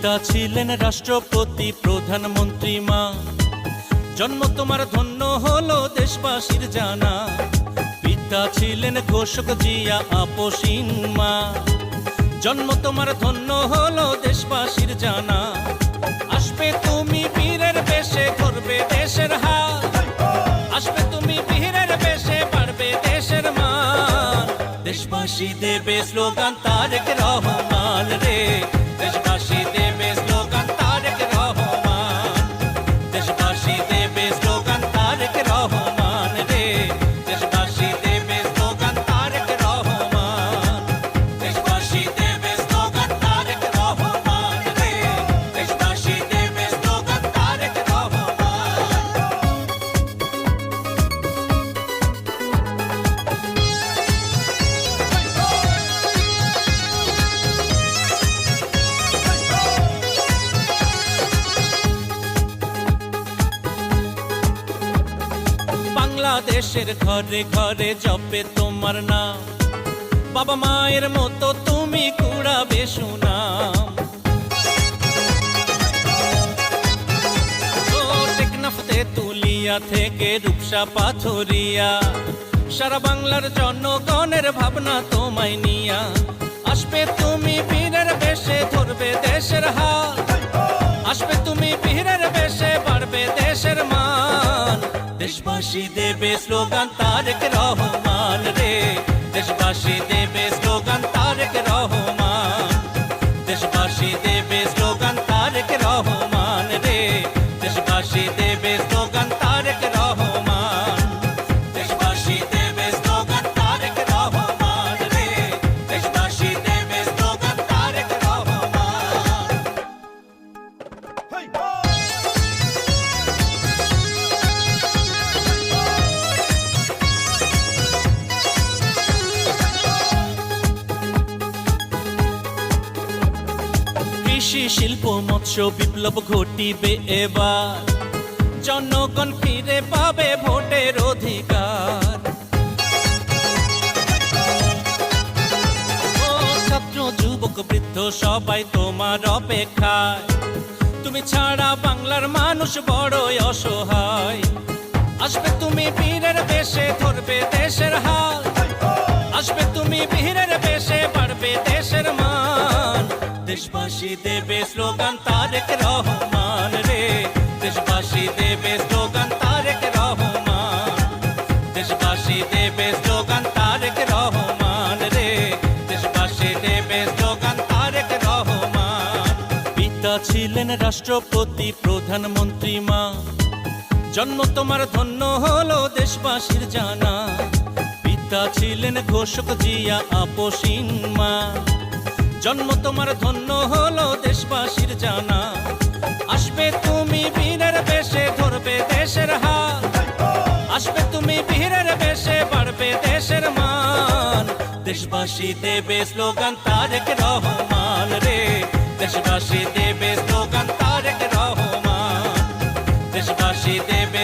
পিতা ছিলেন রাষ্ট্রপতি প্রধানমন্ত্রী মা, জন্ম তোমার ধন্য হলো দেশবাসীর জানা। পিতা ছিলেন ঘোষক জিয়া আপসীন মা, জন্ম তোমার ধন্য হলো দেশবাসীর জানা। আসবে তুমি বীরের বেশে ধরবে দেশের হাল, আসবে তুমি বীরের বেশে পারবে দেশের মান। দেশবাসী দেবে স্লোগান তারেক রহমান রে, দেশবাসী দেবে স্লোগান তারেক রহমান, দেশবাসী দেবে স্লোগান তারেক রহমান রে, দেশবাসী দেবে স্লোগান তারেক রহমান, দেশবাসী দেবে স্লোগান তারেক রহমান রে, দেশবাসী দেবে স্লোগান তারেক রহমান। বাংলাদেশের ঘরে ঘরে জপে তোমার নাম, বাবা মায়ের মতো তুমি কুড়াবে সুনাম। ও টেকনাফতে তুলিয়া থেকে রূপসা পাথরিয়া, সারা বাংলার জনগণের ভাবনা তোমায় নিয়া। আসবে তুমি বীরের বেশে ধরবে দেশের হাল, আসবে তুমি বীরের বেশে বাড়বে দেশের মান। দেশবাসী দেবে স্লোগান তারেক রহমান রে, দেশবাসী দেবে স্লোগান তারেক রহমান, দেশবাসী দেবে স্লোগান তারেক রহমান রে, দেশবাসী দেবে স্লোগান তারেক রহমান, দেশবাসী দেবে স্লোগান তারেক রহমান রে, দেশবাসী দেবে স্লোগান তারেক রহমান। কৃষি শিল্প মৎস্য বিপ্লব ঘটিবে এবার, জনগণ ফিরে পাবে ভোটের অধিকার। ও ছাত্র যুবক বৃদ্ধ সবাই তোমার অপেক্ষায়, তুমি ছাড়া বাংলার মানুষ বড়ই অসহায়। আসবে তুমি বীরের বেশে ধরবে দেশের হাল, আসবে তুমি বীরের বেশে বাড়বে দেশের মান। দেশবাসী দেবে স্লোগান তারেক রহমান রে, দেশবাসী দেবে স্লোগান তারেক রহমান, দেশবাসী দেবে স্লোগান তারেক রহমান রে, দেশবাসী দেবে স্লোগান তারেক রহমান। পিতা ছিলেন রাষ্ট্রপতি প্রধানমন্ত্রী মা, জন্ম তোমার ধন্য হলো দেশবাসীর জানা। পিতা ছিলেন ঘোষক জিয়া আপসীন মা, জন্ম তোমার ধন্য হলো দেশবাসীর জানা। আসবে তুমি বীরের বেশে ধরবে দেশের হাল, আসবে তুমি বীরের বেশে বাড়বে দেশের মান। দেশবাসী দেবে স্লোগান তারেক রহমান রে, দেশবাসী দেবে স্লোগান তারেক রহমান, দেশবাসী দেবে